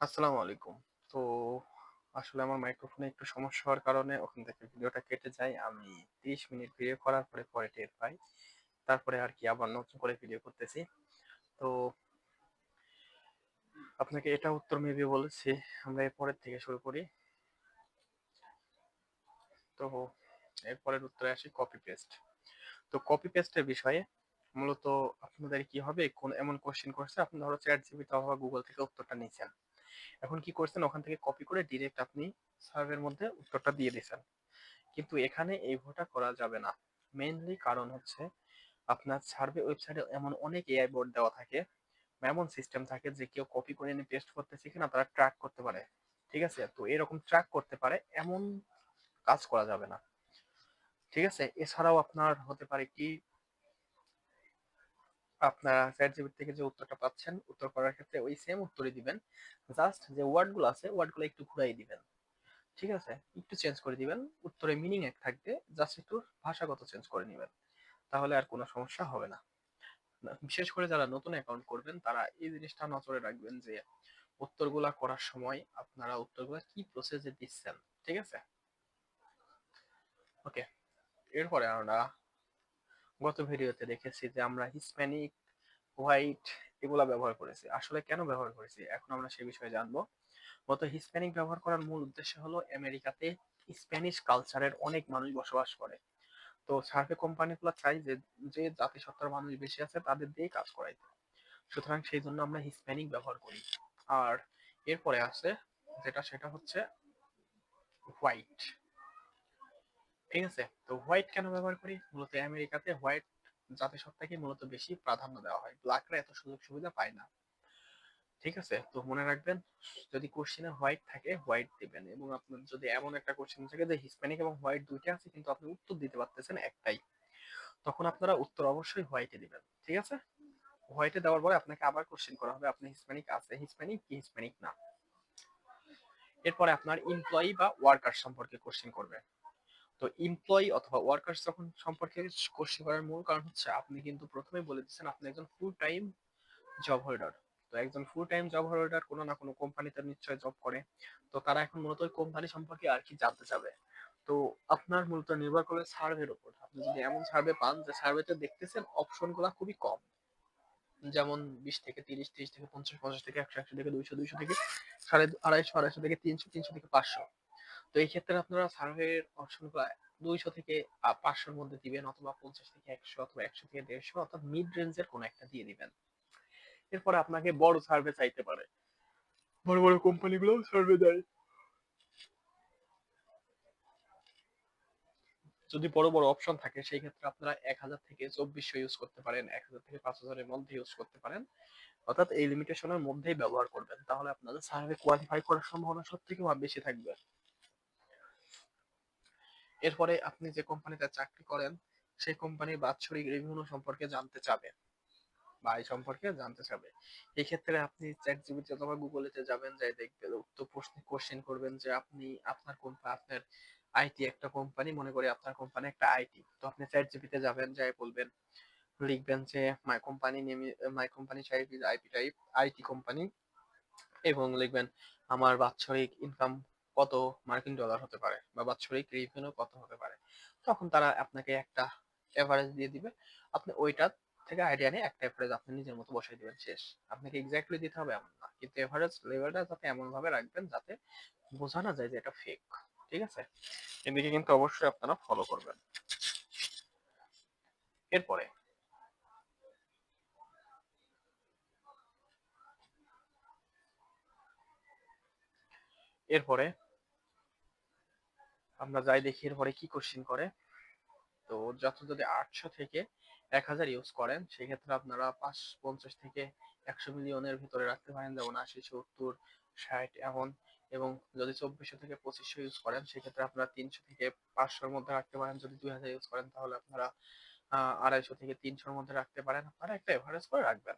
আসসালামু আলাইকুম। তো আসলে আমার মাইক্রোফোনে একটু সমস্যা হওয়ার কারণে ওখান থেকে ভিডিওটা কেটে যায়। আমি ৩০ মিনিট ভিডিও করার পরে টের পাই। তারপরে আর কি আবার নতুন করে ভিডিও করতেছি। তো আপনাকে এটা উত্তর মেবি বলেছি। আমরা এরপরের থেকে শুরু করি। তো এরপরের উত্তরে আসি কপি পেস্ট। তো কপি পেস্টের বিষয়ে মূলত আপনাদের কি হবে, কোন এমন কোশ্চেন করছে, আপনি ধরো চ্যাট জিপিটি অথবা গুগল থেকে উত্তরটা নিয়েছেন। এখন কি করছেন, ওখান থেকে কপি করে ডিরেক্ট আপনি সার্ভের মধ্যে উত্তরটা দিয়ে দিয়েছেন। কিন্তু এখানে এইভাবেটা করা যাবে না। মেইনলি কারণ হচ্ছে আপনার সার্ভে ওয়েবসাইটে এমন অনেক এআই বোর্ড দেওয়া থাকে বা এমন সিস্টেম থাকে যে কেউ কপি করে এনে পেস্ট করতেছে কিনা তারা ট্র্যাক করতে পারে। ঠিক আছে, তো এরকম ট্র্যাক করতে পারে এমন কাজ করা যাবে না। ঠিক আছে, এছাড়াও আপনার হতে পারে কি, আপনারা চ্যাট জিপিটি থেকে যে উত্তরটা পাচ্ছেন উত্তর করার ক্ষেত্রে ওই সেম উত্তরই দিবেন, জাস্ট যে ওয়ার্ড গুলো আছে ওয়ার্ড গুলো একটু ঘুরাই দিবেন। ঠিক আছে, একটু চেঞ্জ করে দিবেন, উত্তরে মিনিং এক থাকবে, জাস্ট একটু ভাষাগত চেঞ্জ করে নিবেন, তাহলে আর কোনো সমস্যা হবে না। বিশেষ করে যারা নতুন অ্যাকাউন্ট করবেন তারা এই জিনিসটা নজরে রাখবেন যে উত্তরগুলা করার সময় আপনারা উত্তরগুলা কি প্রসেসে দিচ্ছেন। ঠিক আছে, ওকে। এরপরে আমরা গত ভিডিওতে দেখেছি যে আমরা হিসপ্যানিক, হোয়াইট এগুলা ব্যবহার করেছি। আসলে কেন ব্যবহার করেছি এখন আমরা সে বিষয়ে জানবো। গত হিসপ্যানিক ব্যবহার করার মূল উদ্দেশ্য হলো আমেরিকাতে স্প্যানিশ কালচারের অনেক মানুষ বসবাস করে। তো সার্ভে কোম্পানিগুলো চাই যে যে জাতিসত্তার মানুষ বেশি আছে তাদের দিয়ে কাজ করাইতে। সুতরাং সেই জন্য আমরা হিসপ্যানিক ব্যবহার করি। আর এরপরে আছে যেটা, সেটা হচ্ছে হোয়াইট। ঠিক আছে, তো হোয়াইট কেন ব্যবহার করি, মূলত আমেরিকাতে হোয়াইট জাতিসত্তাকে মূলত বেশি প্রাধান্য দেওয়া হয়, ব্ল্যাকরা এত সুযোগ সুবিধা পায় না। ঠিক আছে, তো মনে রাখবেন যদি কোশ্চেনে হোয়াইট থাকে হোয়াইট দিবেন, এবং আপনার যদি এমন একটা কোশ্চেন থাকে যে হিসপ্যানিক এবং হোয়াইট দুইটা আছে কিন্তু আপনি উত্তর দিতে পারতেছেন একটাই, তখন আপনারা উত্তর অবশ্যই হোয়াইটে দিবেন। ঠিক আছে, হোয়াইটে দেওয়ার পরে আপনাকে আবার কোশ্চেন করা হবে আপনি হিসপ্যানিক আছে হিসপ্যানিক কি হিসপ্যানিক না। এরপরে আপনার এমপ্লয়ি বা ওয়ার্কার সম্পর্কে কোশ্চেন করবে। তো এমপ্লয়ি অথবা ওয়ার্কার যখন সম্পর্কে কোশ্চেন করার মূল কারণ হচ্ছে আপনি কিন্তু প্রথমেই বলে দিচ্ছেন আপনি একজন ফুল টাইম জব হোল্ডার। তো একজন ফুল টাইম জব হোল্ডার কোনো না কোনো কোম্পানিতে নিশ্চয়ই জব করে। তো তারা এখন মূলত ওই কোম্পানি সম্পর্কে আর কি জানতে চাবে। তো আপনার মূলত নির্ভর করবে সার্ভের উপর। আপনি যদি এমন সার্ভে পান যে সার্ভেতে দেখতেছেন অপশন গুলা খুবই কম, যেমন 20 থেকে 30, 30 থেকে 50, 50 থেকে 100, 100 থেকে 200, 200 থেকে 250, 250 থেকে 300, 300 থেকে 500। তো এই ক্ষেত্রে আপনারা সার্ভের অপশন গুলা 200 থেকে 500 এর মধ্যে দিবেন, অথবা 50 থেকে 100, অথবা 100 থেকে 150, অর্থাৎ মিড রেঞ্জের কোনো একটা দিয়ে দিবেন। এরপরে আপনাকে বড় সার্ভে চাইতে পারে, বড় বড় কোম্পানিগুলো সার্ভে দেয়। যদি বড় বড় অপশন থাকে সেই ক্ষেত্রে আপনারা 1000 থেকে 2400 ইউজ করতে পারেন, 1000 থেকে 5000 এর মধ্যে ইউজ করতে পারেন, অর্থাৎ এই লিমিটেশনের মধ্যেই ব্যবহার করবেন, তাহলে আপনাদের সার্ভে কোয়ালিফাই করার সম্ভাবনা সব থেকে বেশি থাকবে। এরপরে আপনি যে কোম্পানিতে চাকরি করেন সেই কোম্পানির বাৎসরিক রেভিনিউ সম্পর্কে জানতে চাবে বা এই সম্পর্কে জানতে চাবে। এই ক্ষেত্রে আপনি চ্যাট জিপিটি অথবা গুগলেতে যাবেন, যাই দেখবেন উক্ত প্রশ্ন কোশ্চেন করবেন যে আপনি আপনার কোম্পানি, আপনার আইটি একটা কোম্পানি, মনে করি আপনার কোম্পানি একটা আইটি, তো আপনি চ্যাট জিপিতে যাবেন, যাই বলবেন, লিখবেন যে my company name, my company type is IP type, IT company, এবং লিখবেন আমার বাৎসরিক ইনকাম কত মার্কিন ডলার হতে পারে বা বাৎসরিক রেভিনিউ কত হতে পারে। তখন তারা আপনাকে একটা এভারেজ দিয়ে দিবে, আপনি ওইটা থেকে আইডিয়া নিয়ে একটা এভারেজ আপনি নিজের মতো বসাই দিবেন, শেষ। আপনাকে এক্স্যাক্টলি দিতে হবে এমন না, কিন্তু এভারেজ লেভেলটা যাতে এমন ভাবে রাখবেন যাতে বোঝা না যায় যে এটা ফেক। ঠিক আছে, এদিকে কিন্তু অবশ্যই আপনারা ফলো করবেন। এরপরে এরপরে আমরা যাই দেখি এরপরে কি কোশ্চিন করে। তো যত যদি 800 থেকে 1000 ইউজ করেন সেক্ষেত্রে আপনারা 50 থেকে 100 মিলিয়নের ভিতরে রাখতে পারেন, যেমন 80, 70, 60 এমন। এবং যদি 2400 থেকে 2500 ইউজ করেন সেক্ষেত্রে আপনারা 300 থেকে 500 এর মধ্যে রাখতে পারেন। যদি 2000 ইউজ করেন তাহলে আপনারা 250 থেকে 300 এর মধ্যে রাখতে পারেন। আপনারা একটা এভারেজ করে রাখবেন,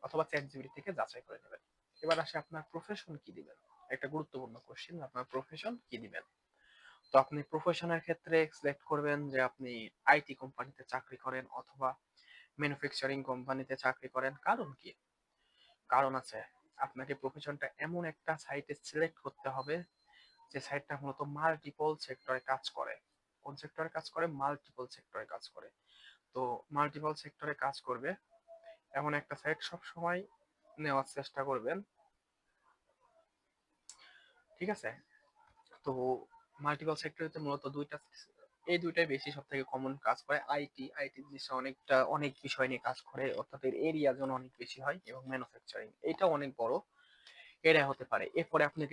অথবা চ্যাট জিপিটি থেকে যাচাই করে নেবেন। এবার আসে আপনার প্রফেশন কি দিবেন। একটা গুরুত্বপূর্ণ কোশ্চেন, আপনার প্রফেশন কি দিবেন। তো আপনি প্রফেশনের ক্ষেত্রে সিলেক্ট করবেন যে আপনি আইটি কোম্পানিতে চাকরি করেন অথবা ম্যানুফ্যাকচারিং কোম্পানিতে চাকরি করেন। কারণ কি, কারণ আছে। আপনাকে প্রফেশনটা এমন একটা সাইটে সিলেক্ট করতে হবে যে সাইটটা মূলত মাল্টিপল সেক্টরে কাজ করে। কোন সেক্টরে কাজ করে? মাল্টিপল সেক্টরে কাজ করে। তো মাল্টিপল সেক্টরে কাজ করবে এমন একটা সাইট সব সময় নেওয়ার চেষ্টা করবেন, ঠিক আছে? তো মাল্টিপল সেক্টরে মূলত দুইটা, এই দুইটাই বেশি সব থেকে কমন কাজ করে। আইটি জিনিসটা অনেক বিষয় নিয়ে কাজ করে, অর্থাৎ এর এরিয়া যেন অনেক বেশি হয়, এবং ম্যানুফ্যাকচারিং এটা অনেক বড় এরিয়া হতে পারে। এরপরে আপনি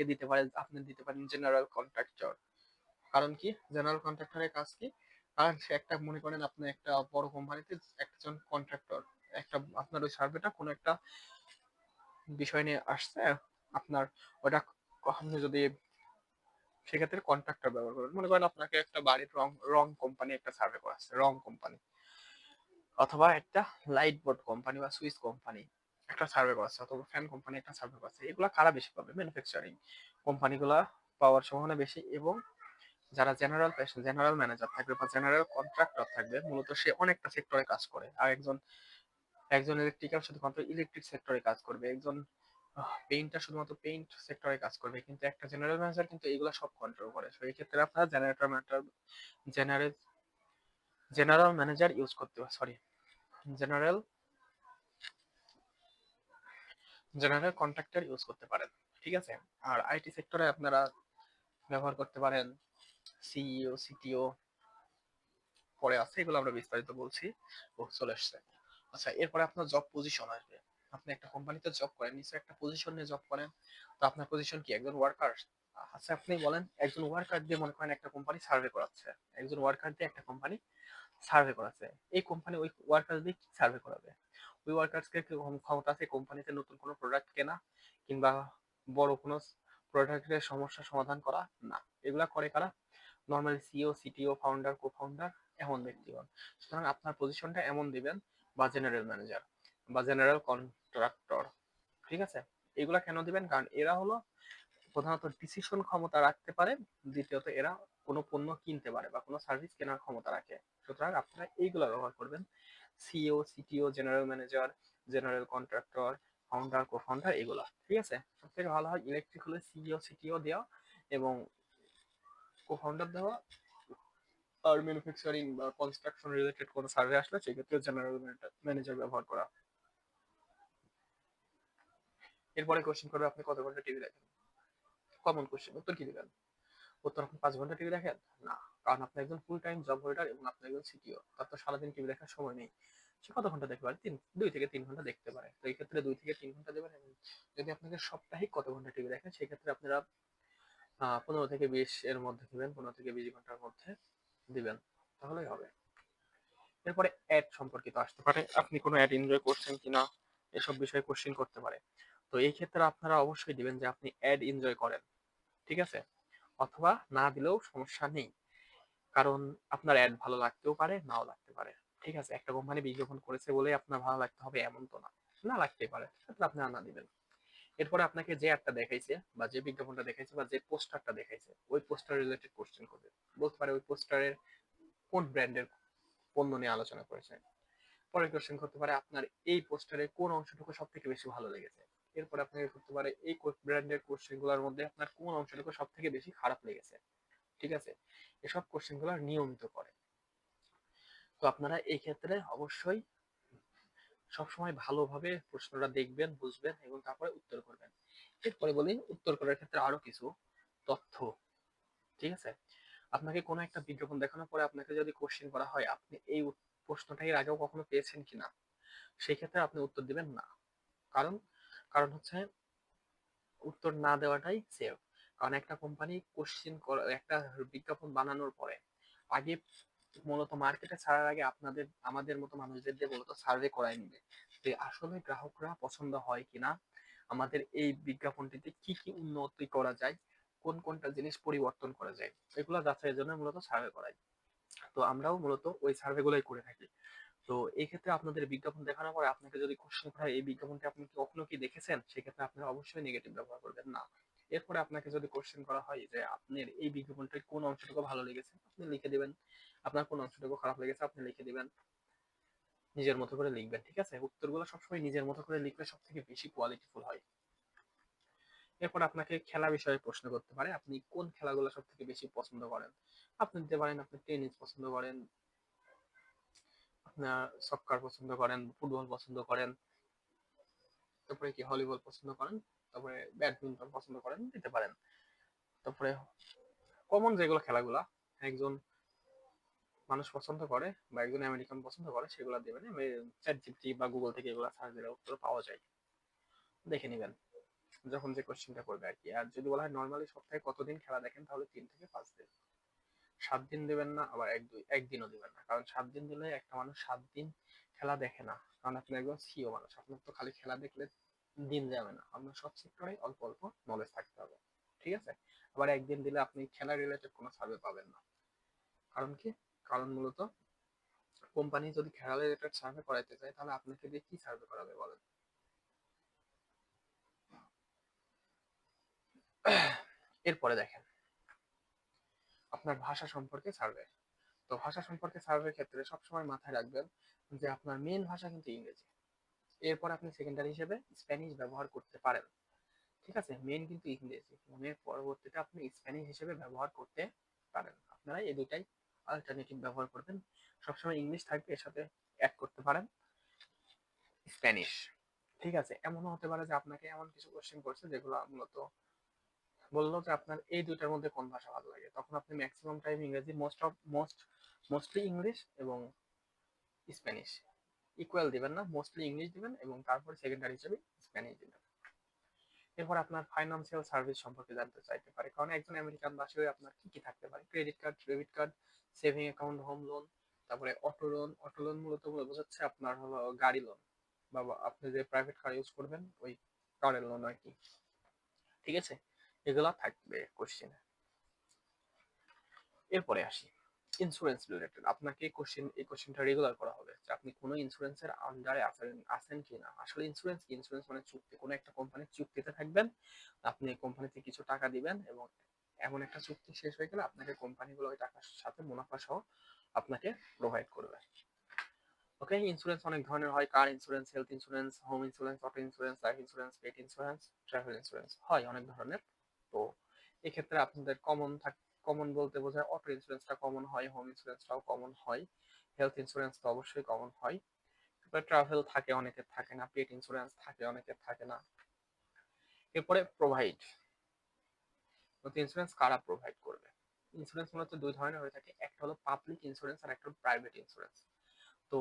দিতে পারেন জেনারেল কন্ট্রাক্টর। কারণ কি জেনারেল কন্ট্রাক্টরের কাজ কি? কারণ সে একটা, মনে করেন আপনি একটা বড় কোম্পানিতে একজন কন্ট্রাক্টর, একটা আপনার ওই সার্ভেটা কোনো একটা বিষয় নিয়ে আসছে, আপনার ওটা আপনি যদি সেক্ষেত্রে কন্ট্রাক্টর ব্যবহার করবেন, মনে করেন আপনাকে একটা বাড়ির রং রং কোম্পানি একটা সার্ভে করাচ্ছে, রং কোম্পানি, অথবা একটা লাইট বোর্ড কোম্পানি বা সুইচ কোম্পানি একটা সার্ভে করাচ্ছে, অথবা ফ্যান কোম্পানি একটা সার্ভে করাচ্ছে। এগুলা কারা বেশি পাবে? ম্যানুফ্যাকচারিং কোম্পানিগুলা পাওয়ার সম্ভাবনা বেশি। এবং যারা জেনারেল ম্যানেজার থাকবে বা জেনারেল কন্ট্রাক্টর থাকবে, মূলত সে অনেকটা সেক্টরে কাজ করে। আর একজন একজন ইলেকট্রিক্যাল শুধুমাত্র ইলেকট্রিক সেক্টরে কাজ করবে, একজন পেইন্টার শুধুমাত্র পেইন্ট সেক্টরে কাজ করবে, কিন্তু একটা জেনারেল ম্যানেজার কিন্তু এইগুলো সব কন্ট্রোল করে। তো এই ক্ষেত্রে আপনারা জেনারেল জেনারেল ম্যানেজার ইউজ করতে পারে, sorry, general general contractor use করতে পারেন, ঠিক আছে? আর আইটি সেক্টরে আপনারা ব্যবহার করতে পারেন সিইও, সিটিও, পরে আছে, এগুলো আমরা বিস্তারিত বলছি। ও চলে আসছে। আচ্ছা, এরপরে আপনার জব পজিশন আসবে। আপনি একটা কোম্পানিতে জব করেন, নিশ্চয়ই একটা পজিশন নিয়ে জব করেন। তো আপনার পজিশন কি? একজন ওয়ার্কার। আচ্ছা, আপনি বলেন একজন ওয়ার্কার দিয়ে মনে করেন একটা কোম্পানি সার্ভে করাচ্ছে, একজন ওয়ার্কার দিয়ে একটা কোম্পানি সার্ভে করাচ্ছে। এই কোম্পানি ওই ওয়ার্কার দিয়ে কি সার্ভে করাবে? ওই ওয়ার্কার্সকে কি ক্ষমতা আছে কোম্পানিতে নতুন কোনো প্রোডাক্ট কেনা, কিংবা বড় কোনো প্রোডাক্টের সমস্যার সমাধান করা? না, এগুলা করে কারা? নর্মালি সিইও, সিটিও, ফাউন্ডার, কো ফাউন্ডার, এমন ব্যক্তিগণ। সুতরাং আপনার পজিশনটা এমন দিবেন, বা জেনারেল ম্যানেজার বা জেনারেল কন্ট্রাক্টর, ঠিক আছে? এগুলা কেন দিবেন? কারণ এরা হলো প্রধানত ডিসিশন ক্ষমতা রাখতে পারে, দ্বিতীয়ত এরা কোনো পণ্য কিনতে পারে বা কোনো সার্ভিস কেনার ক্ষমতা রাখে। সুতরাং আপনারা এইগুলো ব্যবহার করবেন, CEO, CTO, general manager, general contractor, founder, কো ফাউন্ডার, এগুলা, ঠিক আছে? সব থেকে ভালো হয় ইলেকট্রিক হলে সিইও, সিটিও দেওয়া, এবং কো ফাউন্ডার দেওয়া। আর ম্যানুফ্যাকচারিং বা কনস্ট্রাকশন রিলেটেড কোনো সার্ভে আসলে সেক্ষেত্রে জেনারেল ম্যানেজার ব্যবহার করা। এরপরে কোশ্চেন করবে আপনি কত ঘন্টা টিভি দেখেন? কমন কোশ্চেন, উত্তর কি দিবেন? উত্তর, আপনি 5 ঘন্টা টিভি দেখেন? না, কারণ আপনি একজন ফুল টাইম জব হোল্ডার এবং আপনি একজন সিটিও, তার তো সারাদিন টিভি দেখার সময় নেই। সে কত ঘন্টা দেখতে পারে? 2 থেকে 3 ঘন্টা দেখতে পারে। তো এই ক্ষেত্রে 2 থেকে 3 ঘন্টা দেবেন। এবং যদি আপনাকে সাপ্তাহিক কত ঘন্টা টিভি দেখেন, সেক্ষেত্রে আপনারা 15 থেকে 20 এর মধ্যে দিবেন, 15 থেকে 20 ঘন্টার মধ্যে দিবেন, তাহলেই হবে। এরপরে অ্যাড সম্পর্কিত আসতে পারে, আপনি কোনো অ্যাড এনজয় করছেন কিনা, এসব বিষয়ে কোশ্চেন করতে পারে। তো এই ক্ষেত্রে আপনারা অবশ্যই দিবেন যে আপনি অ্যাড এনজয় করেন, ঠিক আছে? অথবা না দিলেও সমস্যা নেই, কারণ আপনার অ্যাড ভালো লাগতেও পারে, নাও লাগতে পারে, ঠিক আছে? একটা কোম্পানি বিজ্ঞাপন করেছে বলে আপনার ভালো লাগতে হবে এমন তো না, না লাগতেই পারে, সেক্ষেত্রে আপনি না দিবেন। এরপরে আপনাকে যে অ্যাডটা দেখাইছে বা যে বিজ্ঞাপনটা দেখাইছে বা যে পোস্টারটা দেখাইছে, ওই পোস্টার রিলেটেড কোশ্চেন করবে। বলতে পারে ওই পোস্টারের কোন ব্র্যান্ডের পণ্য নিয়ে আলোচনা করেছে। পরের কোশ্চেন করতে পারে আপনার এই পোস্টারের কোন অংশটুকু সব থেকে বেশি ভালো লেগেছে। এরপরে আপনাকে করতে পারে এই ব্র্যান্ডের কোশ্চেন গুলোর মধ্যে আপনার কোন অংশটুকু সব থেকে বেশি খারাপ লেগেছে, ঠিক আছে? এসব কোশ্চেন গুলো নিয়মিত করে। তো আপনারা এই ক্ষেত্রে অবশ্যই সবসময় ভালোভাবে প্রশ্নটা দেখবেন, বুঝবেন এবং তারপরে উত্তর করবেন। এরপরে বলি উত্তর করার ক্ষেত্রে আরো কিছু তথ্য, ঠিক আছে? আপনাকে কোনো একটা বিজ্ঞাপন দেখানোর পরে আপনাকে যদি কোশ্চেন করা হয় আপনি এই প্রশ্নটা এর আগেও কখনো পেয়েছেন কিনা, সেই ক্ষেত্রে আপনি উত্তর দিবেন না। কারণ কারণ হচ্ছে উত্তর না দেওয়াটাই সেফ। কারণ একটা কোম্পানি একটা বিজ্ঞাপন বানানোর পরে আগে মূলত মার্কেটে ছাড়ার আগে আমাদের মতো মানুষদের দিয়ে মূলত সার্ভে করায় নিবে যে আসলে গ্রাহকরা পছন্দ হয় কিনা, আমাদের এই বিজ্ঞাপনটিতে কি কি উন্নতি করা যায়, কোন কোনটা জিনিস পরিবর্তন করা যায়, এগুলো যাচাইয়ের জন্য মূলত সার্ভে করায়। তো আমরাও মূলত ওই সার্ভে গুলোই করে থাকি। তো এই ক্ষেত্রে আপনাদের বিজ্ঞাপন দেখানোর পরে আপনাকে যদি কোশ্চেন করা হয় এই বিজ্ঞাপনটি আপনি কি কখনো কি দেখেছেন, সেক্ষেত্রে আপনারা অবশ্যই নেগেটিভ ব্যবহার করবেন না। এরপরে আপনাকে যদি কোশ্চেন করা হয় যে আপনার এই বিজ্ঞাপনটির কোন অংশটুকু ভালো লেগেছে, আপনি লিখে দিবেন। আপনার কোন অংশটুকু খারাপ লেগেছে আপনি লিখে দিবেন, নিজের মতো করে লিখবেন, ঠিক আছে? উত্তরগুলো সবসময় নিজের মতো করে লিখলে সব থেকে বেশি কোয়ালিটিফুল হয়। এরপর আপনাকে খেলা বিষয়ে প্রশ্ন করতে পারে, আপনি কোন খেলাগুলো সব থেকে বেশি পছন্দ করেন। আপনি দিতে পারেন আপনি টেনিস পছন্দ করেন, আপনার সক্কার পছন্দ করেন, ফুটবল পছন্দ করেন, তারপরে কি ভলিবল পছন্দ করেন, তারপরে ব্যাডমিন্টন পছন্দ করেন, দিতে পারেন। তারপরে কমন যেগুলো খেলাগুলা একজন মানুষ পছন্দ করে বা একজন আমেরিকান পছন্দ করে সেগুলো দিবেন। চ্যাট জিপিটি বা গুগল থেকে এগুলো সার্চ দিলে উত্তর পাওয়া যায়, দেখে নেবেন যখন যে কোশ্চেনটা করবে আর কি। আর যদি বলা হয় নর্মালি সপ্তাহে কতদিন খেলা দেখেন, তাহলে 3 থেকে 5 দিন। 7 দিন দেবেন না, আবার একদিনও দিবেন না, কারণ 7 দিন দিলে একটা মানুষ 7 দিন খেলা দেখে না। কারণ আপনি একজন সিও মানুষ, আপনার তো খালি খেলা দেখলে দিন যাবে না, আপনার সব সেক্টরে অল্প অল্প নলেজ থাকতে হবে, ঠিক আছে। আবার একদিন দিলে আপনি খেলা রিলেটেড কোনো সার্ভে পাবেন না। কারণ কি? কারণ মূলত কোম্পানি যদি খেলা রিলেটেড সার্ভে করাইতে চায়, তাহলে আপনাকে দিয়ে কি সার্ভে করাবে বলেন। এরপরে দেখেন আপনার ভাষা সম্পর্কে সার্ভে। তো ভাষা সম্পর্কে সার্ভের ক্ষেত্রে সবসময় মাথায় রাখবেন যে আপনার মেন ভাষা কিন্তু ইংরেজি। এরপর আপনি সেকেন্ডারি হিসেবে স্প্যানিশ ব্যবহার করতে পারেন, ঠিক আছে। মেন কিন্তু ইংরেজি, এর পরবর্তীতে আপনি স্প্যানিশ হিসেবে ব্যবহার করতে পারেন। আপনারা এই দুটাই অল্টারনেটিভ ব্যবহার করবেন। সবসময় ইংলিশ থাকবে, এর সাথে অ্যাড করতে পারেন স্প্যানিশ, ঠিক আছে। এমনও হতে পারে যে আপনাকে এমন কিছু কোশ্চেন করছে যেগুলো মূলত বললো যে আপনার এই দুইটার মধ্যে কোন ভাষা ভালো লাগে, তখন আপনি ম্যাক্সিমাম টাইম ইংরেজি, মোস্টলি ইংলিশ এবং স্প্যানিশ ইকুয়াল দিবেন না, মোস্টলি ইংলিশ দিবেন এবং তারপরে সেকেন্ডারি হিসেবে স্প্যানিশ দিবেন। এরপর আপনার ফাইন্যান্সিয়াল সার্ভিস সম্পর্কে জানতে চাইতে পারে, কারণ একজন আমেরিকান বাসীয় আপনার কি কি থাকতে পারে, credit card, debit card, saving account, home loan, তারপরে অটো লোন। অটো লোন মূলত বোঝাচ্ছে আপনার হলো গাড়ি লোন, বা আপনি যে প্রাইভেট কার ইউজ করবেন ওই কারের লোন আর কি, ঠিক আছে। এগুলা থাকবে কোশ্চেনে। এরপরে আসি ইন্স্যুরেন্স রিলেটেড। আপনাকে এই কোশ্চেনটা রেগুলার করা হবে যে আপনি কোনো ইন্স্যুরেন্সের আন্ডারে আছেন কিনা। আসলে ইন্স্যুরেন্স কি? ইন্স্যুরেন্স মানে চুক্তি, কোনো একটা কোম্পানির চুক্তিতে থাকবেন, আপনি কোম্পানিতে কিছু টাকা দিবেন এবং এমন একটা চুক্তি শেষ হয়ে গেলে আপনাকে কোম্পানিগুলো ওই টাকার সাথে মুনাফা সহ আপনাকে প্রোভাইড করবে। ওকে, ইন্স্যুরেন্স অনেক ধরনের হয়, car insurance, health insurance, home insurance, auto insurance, life insurance, pet insurance, travel insurance হয় অনেক ধরনের। তো এক্ষেত্রে আপনাদের কমন বলতে বোঝায় অটো ইন্স্যুরেন্সটা কমন হয়, হোম ইন্স্যুরেন্সটাও কমন হয়, হেলথ ইন্স্যুরেন্স তো অবশ্যই কমন হয়। তারপরে ট্রাভেল থাকে, অনেকের থাকে না, পেট ইন্স্যুরেন্স থাকে, অনেকের থাকে না। এরপরে প্রোভাইড, ইন্স্যুরেন্স কারা প্রোভাইড করবে। ইন্স্যুরেন্স মূলত দুই ধরনের হয়ে থাকে, একটা হলো পাবলিক ইন্স্যুরেন্স আর একটা হলো প্রাইভেট ইন্স্যুরেন্স। তো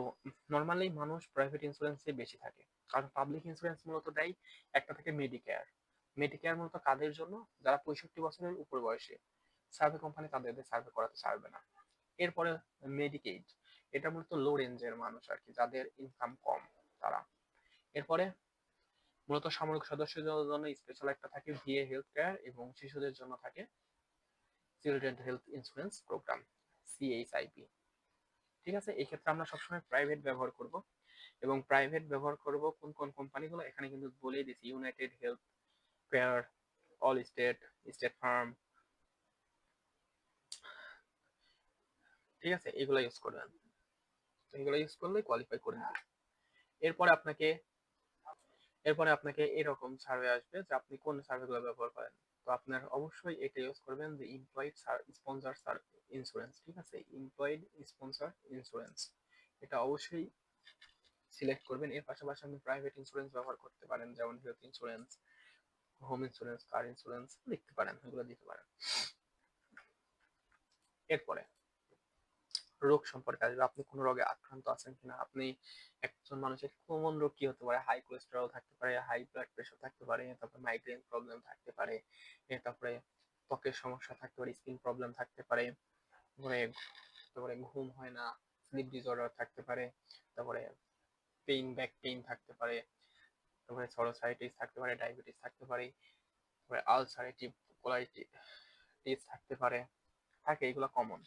নর্মালি মানুষ প্রাইভেট ইন্স্যুরেন্সে বেশি থাকে, কারণ পাবলিক ইন্স্যুরেন্স মূলত দেয় একটা থেকে মেডিকেয়ার। মেডিকেয়ার মূলত কাদের জন্য? যারা 65 বছরের উপর বয়সী, সার্ভে কোম্পানি তাদের সার্ভে করাতে চাইবে না। এরপরে মেডিকেইড, এটা মূলত লো রেঞ্জের মানুষ আর কি, যাদের ইনকাম কম, তারা। এরপরে মূলত সামরিক সদস্যদের জন্য স্পেশাল একটা থাকে ভিএ হেলথ কেয়ার, এবং শিশুদের জন্য থাকে চিলড্রেন হেলথ ইন্স্যুরেন্স প্রোগ্রাম, সিএইচআইপি, ঠিক আছে। এই ক্ষেত্রে আমরা সবসময় প্রাইভেট ব্যবহার করব, এবং প্রাইভেট ব্যবহার করব কোন কোন কোম্পানিগুলো এখানে কিন্তু বলেই দিছি, United health care, all state, state farm, ঠিক আছে। এগুলো ইউজ করবেন, এগুলো ইউজ করলে কোয়ালিফাই করে নেবেন। এরপরে আপনাকে এরপরে আপনাকে এরকম সার্ভে আসবে যে আপনি কোন সার্ভেগুলো ব্যবহার করেন। তো আপনার অবশ্যই এটা ইউজ করবেন যে এমপ্লয়েড স্পন্সর ইন্স্যুরেন্স, ঠিক আছে। এমপ্লয়েড স্পন্সর ইন্স্যুরেন্স, এটা অবশ্যই সিলেক্ট করবেন। এর পাশাপাশি আপনি প্রাইভেট ইন্স্যুরেন্স ব্যবহার করতে পারেন, যেমন হেলথ ইন্স্যুরেন্স, হোম ইন্স্যুরেন্স, কার ইন্স্যুরেন্স লিখতে পারেন, এগুলো দিতে পারেন। এরপরে রোগ সম্পর্কে আসবে, আপনি কোন রোগে আক্রান্ত আছেন কিনা। আপনি একজন মানুষের কমন রোগ কি হতে পারে, হাই কোলেস্টেরল থাকতে পারে, হাই ব্লাড প্রেশার থাকতে পারে, তারপরে মাইগ্রেন প্রবলেম থাকতে পারে, তারপরে ত্বকের সমস্যা থাকতে পারে, স্কিন প্রবলেম থাকতে পারে, তারপরে তারপরে ঘুম হয় না, স্লিপ ডিসঅর্ডার থাকতে পারে, তারপরে ব্যাক পেইন থাকতে পারে, তারপরে সরোসাইটিস থাকতে পারে, ডায়াবেটিস থাকতে পারে, তারপরে আলসারেটিভ কোলাইটিস থাকতে পারে, থাকে এগুলো কমন।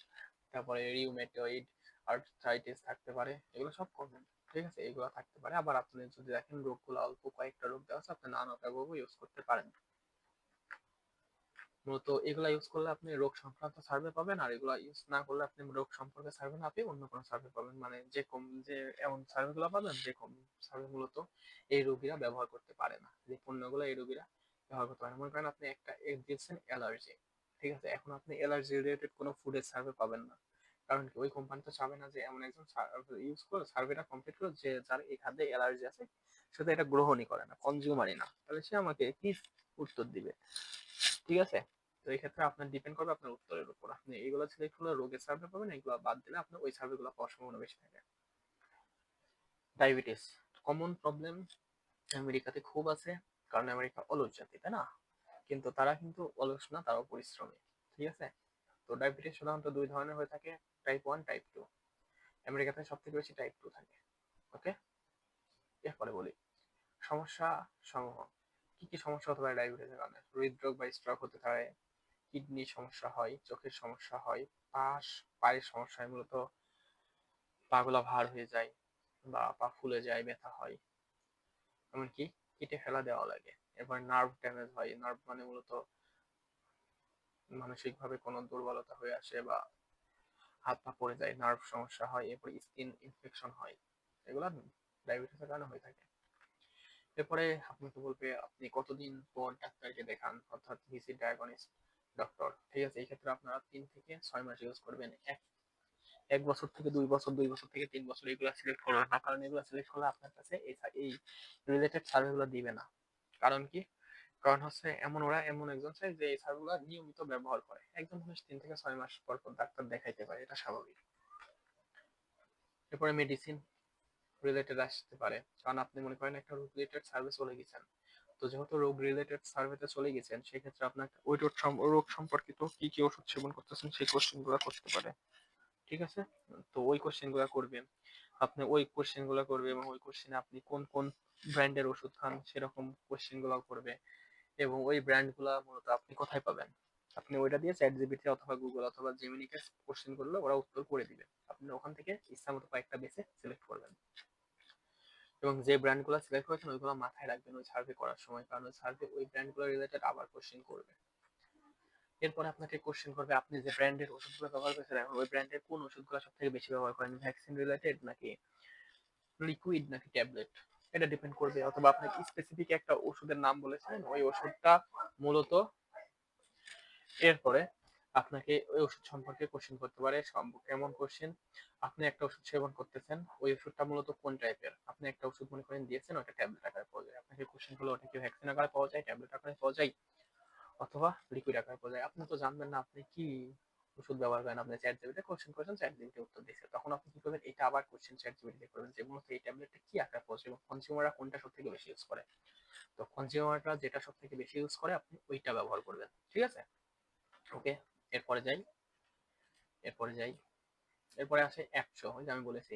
তারপরে রিউমেটয়েড আর্থ্রাইটিস থাকতে পারে, এগুলো সব কমন, ঠিক আছে। এগুলো থাকতে পারে। আবার আপনি যদি দেখেন রোগগুলো অল্প কয়েকটা রোগ দেওয়া আছে, আপনি নানাটা রোগও ইউজ করতে পারেন। মূলত এগুলা ইউজ করলে আপনি রোগ সংক্রান্ত সার্ভে পাবেন, আর এগুলা ইউজ না করলে আপনি রোগ সম্পর্কে সার্ভে না পেয়ে অন্য কোনো সার্ভে পাবেন, মানে যে এমন সার্ভে গুলো পাবেন যে সার্ভে মূলত এই রোগীরা ব্যবহার করতে পারে না, যে পণ্যগুলো এই রোগীরা ব্যবহার করতে পারেন। মনে করেন আপনি একটা এগ দিয়েছেন অ্যালার্জি, ঠিক আছে, এখন আপনি অ্যালার্জি রিলেটেড কোনো ফুডের সার্ভে পাবেন না। কারণ কি, ওই কোম্পানি তো চাবে না যে এমন একজন ইউজ করে সার্ভেটা কমপ্লিট করে যে যার এই খাদ্যে অ্যালার্জি আছে সে তো এটা গ্রহণই করে না, কনজিউমারই না, তাহলে সে আমাকে কি উত্তর দিবে? ঠিক আছে। তো এই ক্ষেত্রে আপনার ডিপেন্ড করবে আপনার উত্তরের উপর। আপনি এইগুলো সিলেক্ট করলে রোগের সার্ভে পাবেন, এগুলো বাদ দিলে আপনার ওই সার্ভেগুলো পাওয়ার সম্ভাবনা বেশি থাকে। ডায়াবেটিস কমন প্রবলেম আমেরিকাতে খুব আছে, কারণ আমেরিকা অলস জাতি, তাই না? কিন্তু তারা কিন্তু অলস না, তারাও পরিশ্রমী। ঠিক আছে। তো ডায়াবেটিস সাধারণত দুই ধরনের হয়ে থাকে, টাইপ 1 টাইপ 2। আমেরিকাতে সব থেকে বেশি টাইপ 2 থাকে। ওকে, এরপরে বলি সমস্যা সমূহ। কি কি সমস্যা হতে পারে ডায়াবেটিসের কারণে? হৃদরোগ বা স্ট্রোক হতে পারে, কিডনির সমস্যা হয়, চোখের সমস্যা হয়, পায়ের সমস্যা হয়, মূলত পাগুলা ভার হয়ে যায় বা পা ফুলে যায়, ব্যথা হয়, এমনকি কেটে ফেলা দেওয়া লাগে। এরপর নার্ভ ড্যামেজ হয়, নার্ভ মানে মূলত মানসিক ভাবে কোনো দুর্বলতা হয়ে আসে বা হাত পা পড়ে যায়, নার্ভ সমস্যা হয়। এরপর স্কিন ইনফেকশন হয়, এগুলা ডায়াবেটিসের কারণে হয়ে থাকে। এরপরে আপনাকে বলবে আপনি কতদিন পর ডাক্তারকে দেখান, অর্থাৎ ভিজিট ডায়াগনিস্ট ডক্টর। ঠিক আছে, এই ক্ষেত্রে আপনারা 3 থেকে 6 মাস ইউজ করবেন। এক এক বছর থেকে 2 বছর, 2 বছর থেকে 3 বছর এগুলো সিলেক্ট করবেন না, কারণ এগুলো সিলেক্ট করলে আপনার কাছে এই রিলেটেড সার্ভে গুলো দিবে না। কারণ কি, কারণ হচ্ছে এমন ওরা এমন একজন চাই যে এই সার্ভে গুলো নিয়মিত ব্যবহার করে। একজন মানুষ 3 থেকে 6 মাস পর পর ডাক্তার দেখাইতে পারে, এটা স্বাভাবিক। এরপরে মেডিসিন রিলেটেড আসতে পারে, কারণ আপনি মনে করেন একটা রোগ রিলেটেড সার্ভে চলে গেছেন, তো যেহেতু রোগ রিলেটেড সার্ভেতে চলে গেছেন, সেক্ষেত্রে আপনার ওই রোগ সম্পর্কিত কি কি ওষুধ সেবন করতেছেন সেই কোশ্চেন গুলো করতে পারে। ঠিক আছে। তো ওই কোশ্চেন গুলো করবে, আপনি ওই কোশ্চেন গুলো করবে এবং ওই কোশ্চেনে আপনি কোন কোন ব্র্যান্ডের ওষুধ খান সেরকম কোশ্চেন গুলো করবে। এবং ওই ব্র্যান্ড গুলা মূলত আপনি কোথায় পাবেন? আপনি ওইটা দিয়ে চ্যাট জিপিটি অথবা গুগল অথবা জেমিনিকে কোশ্চেন করলে ওরা উত্তর করে দিবে। আপনি ওখান থেকে ইচ্ছা মতো কয়েকটা বেছে সিলেক্ট করবেন এবং যে ব্র্যান্ড গুলো সিলেক্ট করেছেন ওইগুলো মাথায় রাখবেন ওই সার্ভে করার সময়, কারণ ওই সার্ভে ওই ব্র্যান্ড গুলো রিলেটেড আবার কোশ্চেন করবে। এরপরে আপনাকে কোশ্চেন করবে আপনি যে ব্র্যান্ডের ওষুধগুলো ব্যবহার করছেন এখন ওই ব্র্যান্ডের কোন ওষুধগুলো সব থেকে বেশি ব্যবহার করেন, ভ্যাকসিন রিলেটেড নাকি লিকুইড নাকি ট্যাবলেট, এটা ডিপেন্ড করবে। অথবা আপনাকে স্পেসিফিক একটা ওষুধের নাম বলেছেন, ওই ওষুধটা মূলত, এরপরে আপনাকে ওই ওষুধ সম্পর্কে কোশ্চেন করতে পারে। কেমন কোশ্চেন? আপনি একটা ওষুধ সেবন করতেছেন, ওই ওষুধটা মূলত কোন টাইপের? আপনি একটা ওষুধ মনে করেন দিয়েছেন, ওটা ট্যাবলেট আকারে পাওয়া যায়, আপনাকে কোশ্চেন করলে ওটা কি ভ্যাকসিন আকারে পাওয়া যায়, ট্যাবলেট আকারে পাওয়া যায়, অথবা লিকুইড আকারে পাওয়া যায়? আপনি তো জানবেন না আপনি কি ওষুধ ব্যবহার করেন। আপনি চ্যাট জিপিটি কোশ্চেন করেছেন, চ্যাট জিপিটি উত্তর দিয়েছে, তখন আপনি কি করবেন, এটা আবার কোশ্চেন চ্যাট জিপিটি করবেন যে মূলত এই ট্যাবলেটটা কি আকারে পাওয়া যায় এবং কনজিউমাররা কোনটা সব থেকে বেশি ইউজ করে। তো কনজিউমাররা যেটা সব থেকে বেশি ইউজ করে আপনি ওইটা ব্যবহার করবেন। ঠিক আছে। ওকে, এরপরে যাই এরপরে যাই এরপরে আসে অ্যাপশো। ওই যে আমি বলেছি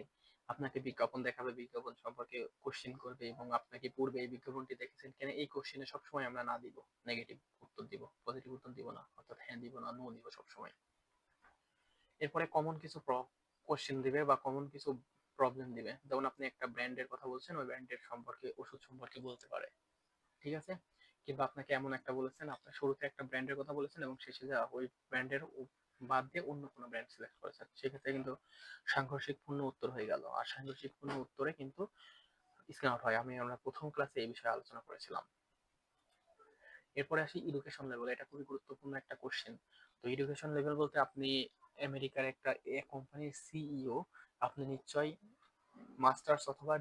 আপনাকে বিজ্ঞাপন দেখাবে, বিজ্ঞাপন সম্পর্কে কোশ্চেন করবে এবং আপনাকে পূর্বে এই বিজ্ঞাপনটি দেখেছেন কেন, এই কোশ্চেনে সবসময় আমরা না দিব, নেগেটিভ উত্তর দিব, পজিটিভ উত্তর দিব না, অর্থাৎ হ্যাঁ দিব না, নো দিব সবসময়। এরপরে কমন কিছু কোশ্চেন দিবে বা কমন কিছু প্রবলেম দিবে, যেমন আপনি একটা ব্র্যান্ডের কথা বলছেন, ওই ব্র্যান্ডের সম্পর্কে ওষুধ সম্পর্কে বলতে পারে। ঠিক আছে। কিংবা আপনাকে এমন একটা বলেছেন, আপনার শুরুতে একটা ব্র্যান্ডের কথা বলেছেন এবং শেষে যা ওই ব্র্যান্ডের বাদ দিয়ে অন্য কোনো ব্র্যান্ড সিলেক্ট করেছেন, সেক্ষেত্রে কিন্তু সাংঘর্ষিকপূর্ণ উত্তর হয়ে গেল। আর সাংঘর্ষিকপূর্ণ উত্তরে কিন্তু স্ক্রিন আউট হয়। আমরা প্রথম ক্লাসে এই বিষয়ে আলোচনা করেছিলাম। এরপরে আসি এডুকেশন লেভেল, এটা খুবই গুরুত্বপূর্ণ একটা কোশ্চেন। তো এডুকেশন লেভেল বলতে আপনি আমেরিকার একটা কোম্পানির সিইও, আপনি নিশ্চয়ই মাস্টার্স অথবা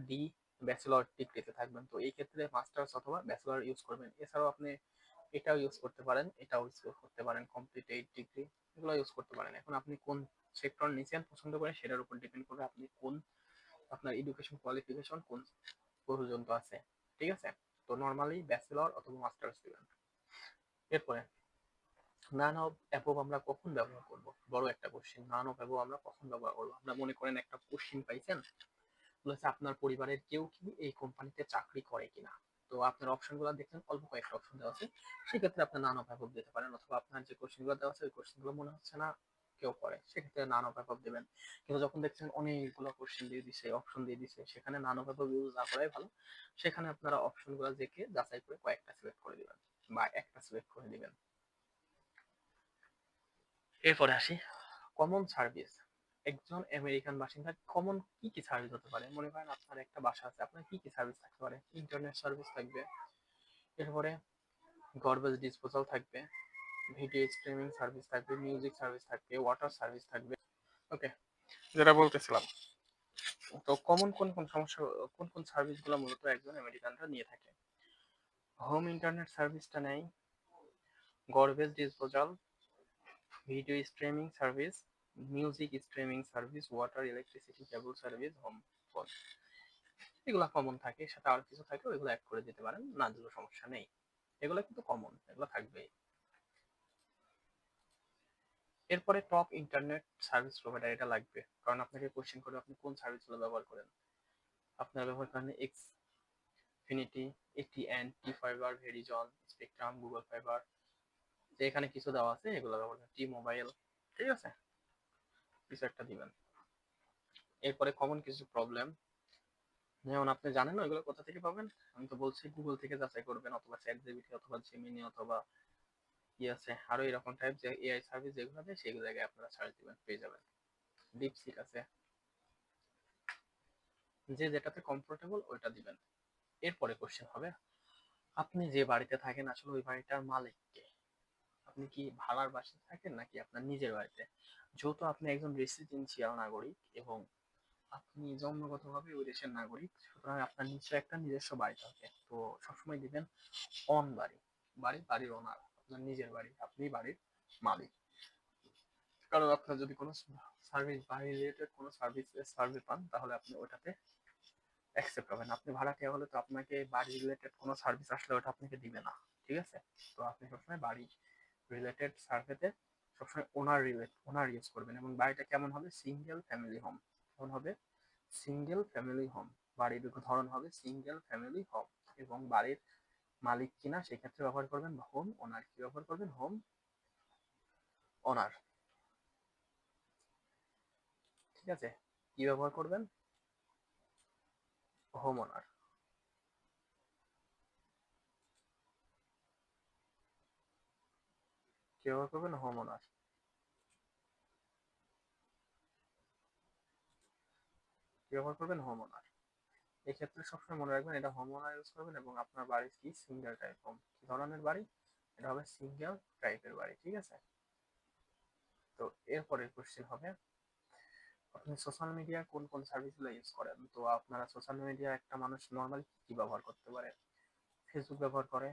ব্যাচেলর ডিগ্রিতে থাকবেন। তো এই ক্ষেত্রে মাস্টার্স অথবা ব্যাচেলর ইউজ করবেন। এছাড়াও আপনি এটাও ইউজ করতে পারেন, এটাও ইউজ করতে পারেন, কমপ্লিট 8 ডিগ্রি, এগুলো ইউজ করতে পারেন। এখন আপনি কোন সেক্টর নিচেন পছন্দ করেন সেটার উপর ডিপেন্ড করবে আপনি কোন, আপনার এডুকেশন কোয়ালিফিকেশন কোন পর্যন্ত আছে। ঠিক আছে। তো নর্মালি ব্যাচেলর অথবা মাস্টার্স দিবেন। এরপরে নান অফ অ্যাবভ আমরা কখন ব্যবহার করব? বড় একটা কোশ্চেন, নান অফ অ্যাবভ আমরা কখন ব্যবহার করবো? আমরা মনে করেন একটা কোশ্চেন পাইছেন, বলেছে আপনার পরিবারের কেউ কি এই কোম্পানিতে চাকরি করে কিনা। তো আপনার অপশন গুলো দেখলেন, অল্প কয়েকটা অপশন দেওয়া আছে, সেক্ষেত্রে আপনি নান অফ অ্যাবভ দিতে পারেন। অথবা আপনার যে কোশ্চেন গুলো দেওয়া আছে ওই কোশ্চেন গুলো মনে হচ্ছে না কেউ করে, সেক্ষেত্রে নান অফ অ্যাবভ দেবেন। কিন্তু যখন দেখছেন অনেকগুলো কোশ্চেন দিয়ে দিছে, অপশন দিয়ে দিছে, সেখানে নান অফ অ্যাবভ ইউজ না করাই ভালো। সেখানে আপনারা অপশন গুলো দেখে যাচাই করে কয়েকটা সিলেক্ট করে দিবেন বা একটা সিলেক্ট করে দিবেন। এরপরে আসি কমন সার্ভিস। একজন আমেরিকান বাসিন্দার কমন কি কি সার্ভিস হতে পারে? মনে করেন আপনার একটা বাসা আছে, আপনার কি কি সার্ভিস থাকতে পারে? ইন্টারনেট সার্ভিস থাকবে, এরপরে গার্বেজ ডিসপোজাল থাকবে, ভিডিও স্ট্রিমিং সার্ভিস থাকবে, মিউজিক সার্ভিস থাকবে, ওয়াটার সার্ভিস থাকবে। ওকে, যেটা বলতেছিলাম, তো কমন কোন কোন সমস্যা, কোন কোন সার্ভিসগুলো মূলত একজন আমেরিকানরা নিয়ে থাকে? হোম ইন্টারনেট সার্ভিসটা নেয়, garbage disposal, video streaming service, music streaming service, water electricity cable service, home phone. এগুলো কমন থাকে, সাথে আর কিছু থাকে ওইগুলো অ্যাড করে দিতে পারেন, না দিলেও সমস্যা নেই। এগুলো কিন্তু কমন, এগুলো থাকবেই। এরপরে টপ ইন্টারনেট সার্ভিস প্রোভাইডার, এটা লাগবে কারণ আপনাকে কোশ্চেন করবে আপনি কোন সার্ভিসগুলো ব্যবহার করেন। আপনারা ব্যবহার করেন Xfinity, AT&T Fiber, Verizon, Spectrum, Google Fiber, যে এখানে কিছু দেওয়া আছে এগুলো ব্যবহার করেন, টি মোবাইল। ঠিক আছে, কিছু একটা দিবেন। এরপরে কমন কিছু প্রবলেম, যেমন আপনি জানেন না এগুলো কোথা থেকে পাবেন, আমি তো বলছি গুগল থেকে যাচাই করবেন, অথবা চ্যাটজিপিটি, অথবা জেমিনি, অথবা কি আছে আরো এরকম টাইপ যে এআই সার্ভিস যেগুলো আছে সেগুলো জায়গায় আপনারা সার্চ দিবেন, পেয়ে যাবেন। ডিপসিক আছে, যে যেটাতে কমফোর্টেবল ওইটা দিবেন। এরপরে কোশ্চেন হবে, আপনি যে বাড়িতে থাকেন আসলে ওই বাড়িটার মালিক কে? আপনি কি ভাড়ার বাসায় থাকেন নাকি আপনার নিজের বাড়িতে? যেহেতু আপনি একজন রেসিডেন্সিয়াল নাগরিক এবং আপনি জন্মগতভাবে ওই দেশের নাগরিক, সুতরাং আপনার নিশ্চয়ই একটা নিজস্ব বাড়ি থাকে, তো সবসময় দিবেন অন বাড়ি, বাড়ির ওনার, আপনার নিজের বাড়ি, আপনি বাড়ির মালিক। কারণ আপনার যদি কোনো সার্ভিস, বাড়ি রিলেটেড কোনো সার্ভিস পান তাহলে আপনি ওটাতে অ্যাকসেপ্ট হবেন। আপনি ভাড়াটিয়া হলে তো আপনাকে বাড়ি রিলেটেড কোনো সার্ভিস আসলে ওটা আপনাকে দিবে না। ঠিক আছে, তো আপনি সবসময় বাড়ি রিলেটেড সার্ভেতে সবসময় ওনার ইউজ করবেন। এবং বাড়িটা কেমন হবে? Single family home. কেমন হবে? Single family home. বাড়ির ধরন হবে সিঙ্গেল ফ্যামিলি হোম। এবং বাড়ির মালিক কিনা সেক্ষেত্রে ব্যবহার করবেন হোম ওনার। কি ব্যবহার করবেন? হোম ওনার। ঠিক আছে, কি ব্যবহার করবেন? হোম ওনার। কি ব্যবহার করবেন? হোম ওনার। কি ব্যবহার করবেন? হোম ওনার। এক্ষেত্রে সবসময় মনে রাখবেন এটা হোম ওনার ইউজ করবেন। এবং আপনার বাড়ি কি সিঙ্গেল টাইপ হোম, কি ধরনের বাড়ি? এটা হবে সিঙ্গেল টাইপের বাড়ি। ঠিক আছে, তো এরপরের কোশ্চেন হবে, আপনি সোশ্যাল মিডিয়া কোন কোন সার্ভিসগুলো ইউজ করেন? তো আপনারা সোশ্যাল মিডিয়া একটা মানুষ নর্মালি কি ব্যবহার করতে পারে? ফেসবুক ব্যবহার করে,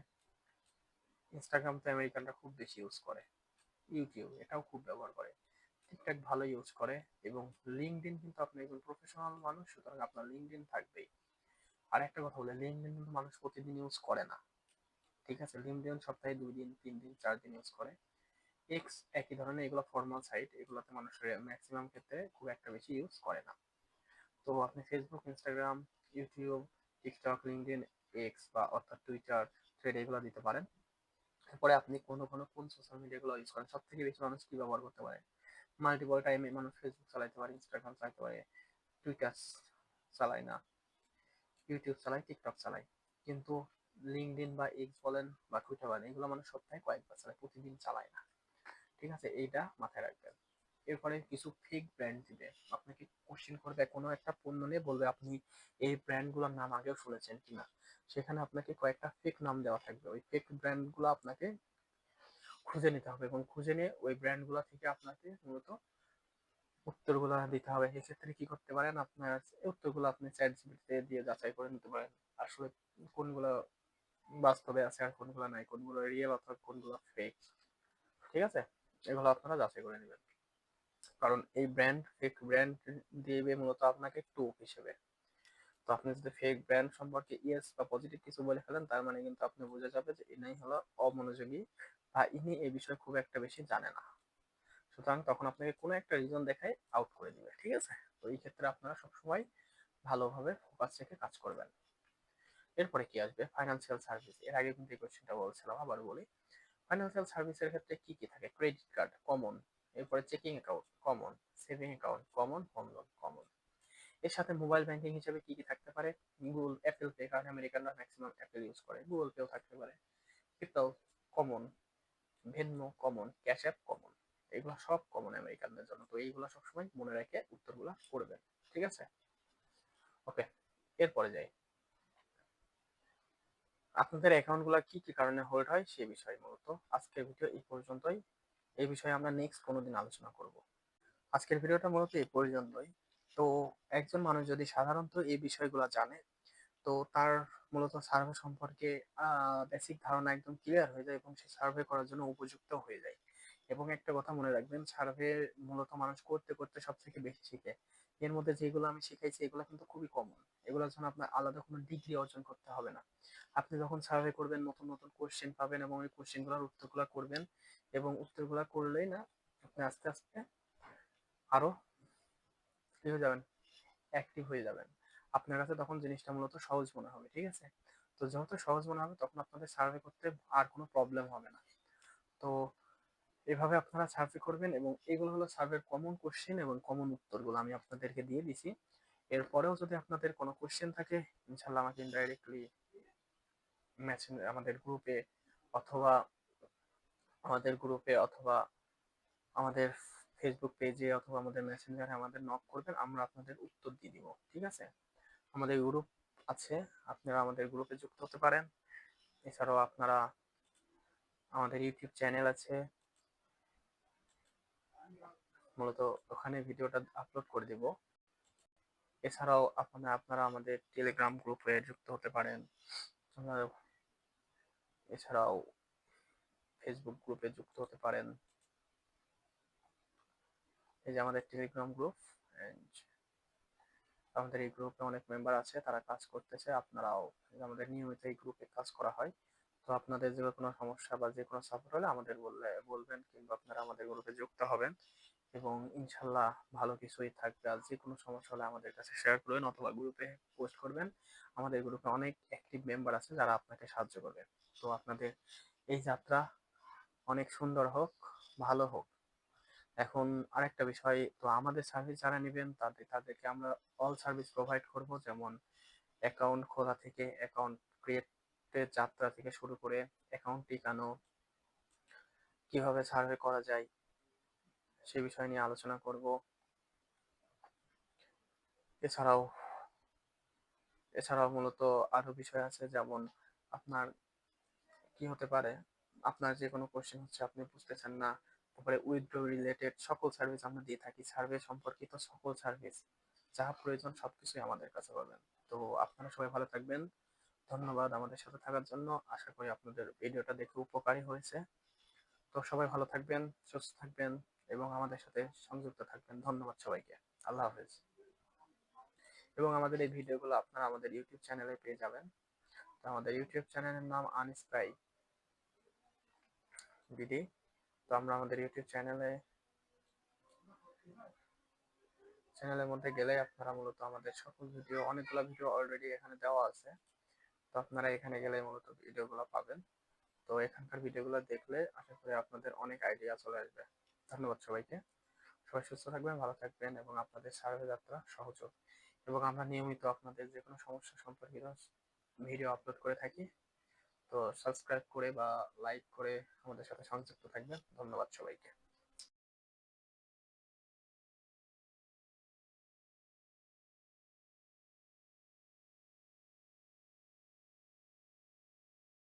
ইনস্টাগ্রাম তো আমেরিকানরা খুব বেশি ইউজ করে, ইউটিউব এটাও খুব ব্যবহার করে, টিকটক ভালো ইউজ করে, এবং লিঙ্কডইন কিন্তু আপনি একজন প্রফেশনাল মানুষ সুতরাং আপনার লিঙ্কডইন থাকবেই। আর একটা কথা বলে, লিঙ্কডইন কিন্তু মানুষ প্রতিদিন ইউজ করে না। ঠিক আছে, লিঙ্কডইন সপ্তাহে 2 দিন, 3 দিন, 4 দিন ইউজ করে। এক্স একই ধরনের, এগুলো ফর্মাল সাইট, এগুলোতে মানুষের ম্যাক্সিমাম ক্ষেত্রে খুব একটা বেশি ইউজ করে না। তো আপনি Facebook, Instagram, YouTube, TikTok, LinkedIn, x বা অর্থাৎ টুইটার, থ্রেড এগুলো দিতে পারেন। এরপরে আপনি কোন সোশ্যাল মিডিয়া গুলো ইউজ করেন? সব থেকে বেশি মানুষ কি ব্যবহার করতে পারে? মাল্টিপল টাইমে মানুষ ফেসবুক চালাতে পারে, ইনস্টাগ্রাম চালাতে পারে, টুইটার চালায় না, ইউটিউব চালায়, টিকটক চালায়। কিন্তু লিঙ্কডইন বা এক্স বলেন বা টুইটার বলেন, এগুলো মানুষ সপ্তাহে কয়েকবার চালায়, প্রতিদিন চালায় না। ঠিক আছে, এইটা মাথায় রাখবেন। এরপরে কিছু ফেক ব্র্যান্ড দিবে, আপনাকে কোশ্চেন করবে, কোনো একটা পণ্য নিয়ে বলবে আপনি এই ব্র্যান্ডগুলোর নাম আগেও শুনেছেন কিনা। সেখানে আপনাকে কয়েকটা ফেক নাম দেওয়া থাকবে, ওই ফেক ব্র্যান্ডগুলো আপনাকে খুঁজে নিতে হবে, এবং খুঁজে নিয়ে ওই ব্র্যান্ডগুলো থেকে আপনাকে মূলত উত্তরগুলো দিতে হবে। এক্ষেত্রে কি করতে পারেন, আপনার উত্তরগুলো আপনি চ্যাট জিপিটিতে দিয়ে যাচাই করে নিতে পারেন আসলে কোনগুলো বাস্তবে আছে আর কোনগুলো নাই, কোনগুলো রিয়েল অথবা কোনগুলো ফেক। ঠিক আছে, এগুলো আপনারা যাচাই করে নেবেন। কারণ এই ফেক ব্র্যান্ড দিবে মূলত আপনাকে টোপ হিসেবে। তো আপনি যদি ফেক ব্র্যান্ড সম্পর্কে ইয়েস বা পজিটিভ কিছু বলে ফেলেন, তার মানে কিন্তু আপনি বুঝে যাবে যে ইনাই হলো অমনোযোগী, বা ইনি এই বিষয়ে খুব একটা বেশি জানে না। সুতরাং তখন আপনাকে কোনো একটা রিজন দেখায় আউট করে দিবে। ঠিক আছে, তো এই ক্ষেত্রে আপনারা সবসময় ভালোভাবে ফোকাস রেখে কাজ করবেন। এরপরে কি আসবে? Financial service. এর আগে কিন্তু এই কোশ্চেনটা বলছিলাম, আবার বলি। ফাইন্যান্সিয়াল সার্ভিসের ক্ষেত্রে কি কি থাকে? ক্রেডিট কার্ড কমন, এরপরে checking account common, saving account common, home loan common. এর সাথে মোবাইল ব্যাংকিং হিসেবে কি কি থাকতে পারে? গুগল, অ্যাপেল পে, কারণ আমেরিকানরা ম্যাক্সিমাম অ্যাপেল ইউজ করে, গুগল পেও থাকতে পারে, PayPal common, Venmo common, Cash App common. এগুলো সব কমন আমেরিকানদের জন্য, তো এইগুলো সবসময় মনে রেখে উত্তরগুলো করবেন। ঠিক আছে, ওকে, এরপরে যাই। আপনাদের অ্যাকাউন্ট গুলা কি কি কারণে হোল্ড হয় সে বিষয়ে মূলত আজকের ভিডিও এই পর্যন্তই। এই বিষয়ে আমরা নেক্সট কোনোদিন আলোচনা করব। আজকের ভিডিওটা মূলত এই পর্যন্তই। তো একজন মানুষ যদি সাধারণত এই বিষয়গুলো জানে, তো তার মূলত সার্ভে সম্পর্কে বেসিক ধারণা একদম ক্লিয়ার হয়ে যায় এবং সে সার্ভে করার জন্য উপযুক্ত হয়ে যায়। এবং একটা কথা মনে রাখবেন, সার্ভে মূলত মানুষ করতে করতে সব থেকে বেশি শিখে। এর মধ্যে যেগুলো আমি শিখাইছি এগুলো কিন্তু খুবই কমন। এগুলোর জন্য আপনার আলাদা কোনো ডিগ্রি অর্জন করতে হবে না। আপনি যখন সার্ভে করবেন নতুন নতুন কোশ্চেন পাবেন এবং ওই কোশ্চেনগুলোর উত্তরগুলো করবেন, এবং উত্তরগুলো করলেই না আপনি আস্তে আস্তে আরো কি হয়ে যাবেন, অ্যাক্টিভ হয়ে যাবেন। আপনার কাছে তখন জিনিসটা মূলত সহজ মনে হবে, ঠিক আছে? তো যত সহজ মনে হবে তখন আপনাদের সার্ভে করতে আর কোনো প্রবলেম হবে না। তো এভাবে আপনারা সার্ভে করবেন, এবং এগুলো হলো সার্ভের কমন কোশ্চেন এবং কমন উত্তরগুলো আমি আপনাদেরকে দিয়ে দিছি। এরপরেও যদি আপনাদের কোনো কোশ্চেন থাকে, ইনশাল্লাহ আমাকে ইনডাইরেক্টলি মেসেজ আমাদের গ্রুপে, অথবা অথবা আমাদের ফেসবুক পেজে, অথবা আমাদের মেসেঞ্জারে আমাদের নক করবেন, আমরা আপনাদের উত্তর দিয়ে দিব, ঠিক আছে? আমাদের গ্রুপ আছে, আপনারা আমাদের গ্রুপে যুক্ত হতে পারেন। এছাড়াও আপনারা আমাদের ইউটিউব চ্যানেল আছে, মূলত ওখানে ভিডিওটা আপলোড করে দিব। এছাড়াও আপনারা আমাদের টেলিগ্রাম গ্রুপে যুক্ত হতে পারেন। এছাড়াও ফেসবুক গ্রুপে যুক্ত হতে পারেন। এই যে আমাদের টেলিগ্রাম গ্রুপ, আমাদের এই গ্রুপে অনেক মেম্বার আছে, তারা কাজ করতেছে। আপনারাও, আমাদের নিয়মিত এই গ্রুপে কাজ করা হয়। তো আপনাদের যে কোনো সমস্যা বা যে কোনো সাপোর্ট হলে আমাদের বলবেন, কিংবা আপনারা আমাদের গ্রুপে যুক্ত হবেন, এবং ইনশাল্লাহ ভালো কিছুই থাকবে। আর যে কোনো সমস্যা হলে আমাদের কাছে শেয়ার করবেন অথবা গ্রুপে পোস্ট করবেন। আমাদের গ্রুপে অনেক অ্যাক্টিভ মেম্বার আছে যারা আপনাকে সাহায্য করবে। তো আপনাদের এই যাত্রা অনেক সুন্দর হোক, ভালো হোক। এখন আরেকটা বিষয়, তো আমাদের সার্ভিস যারা নেবেন তাদেরকে আমরা অল সার্ভিস প্রোভাইড করব, যেমন অ্যাকাউন্ট খোলা থেকে অ্যাকাউন্ট ক্রিয়েটের যাত্রা থেকে শুরু করে অ্যাকাউন্ট টিকানো, কিভাবে সার্ভে করা যায় সে বিষয় নিয়ে আলোচনা করব। এছাড়াও এছাড়াও মূলত আরো বিষয় আছে, যেমন আপনার কি হতে পারে, আপনার যে কোনো কোশ্চেন হচ্ছে আপনি বুঝতেছেন না, তারপরে উইথড্র রিলেটেড সকল সার্ভিস আমরা দিয়ে থাকি। সার্ভে সম্পর্কিত সকল সার্ভিস যা প্রয়োজন সবকিছুই আমাদের কাছে পাবেন। তো আপনারা সবাই ভালো থাকবেন। ধন্যবাদ আমাদের সাথে থাকার জন্য। আশা করি আপনাদের ভিডিওটা দেখে উপকারী হয়েছে। তো সবাই ভালো থাকবেন, সুস্থ থাকবেন, এবং আমাদের সাথে সংযুক্ত থাকবেন। ধন্যবাদ সবাইকে। আল্লাহ হাফেজ। এবং আমাদের এই ভিডিওগুলো আপনারা আমাদের ইউটিউব চ্যানেলে পেয়ে যাবেন। তো আমাদের ইউটিউব চ্যানেলের নাম আনস্পাই বিডি। তো আমরা আমাদের ইউটিউব চ্যানেলের মধ্যে গেলে আপনারা মূলত আমাদের সকল ভিডিও, অনেকগুলো ভিডিও অলরেডি এখানে দেওয়া আছে। তো আপনারা এখানে গেলে মূলত ভিডিওগুলো পাবেন। তো এখানকার ভিডিওগুলো দেখলে আশা করি আপনাদের অনেক আইডিয়া চলে আসবে। ধন্যবাদ সবাইকে। সবাই সুস্থ থাকবেন, ভালো থাকবেন, এবং আপনাদের সার্ভে যাত্রা সহজ হোক। এবং আমরা নিয়মিত আপনাদের যে কোনো সমস্যা সম্পর্কিত ভিডিও আপলোড করে থাকি। তো সাবস্ক্রাইব করে বা লাইক করে আমাদের সাথে সংযুক্ত থাকবেন। ধন্যবাদ সবাইকে।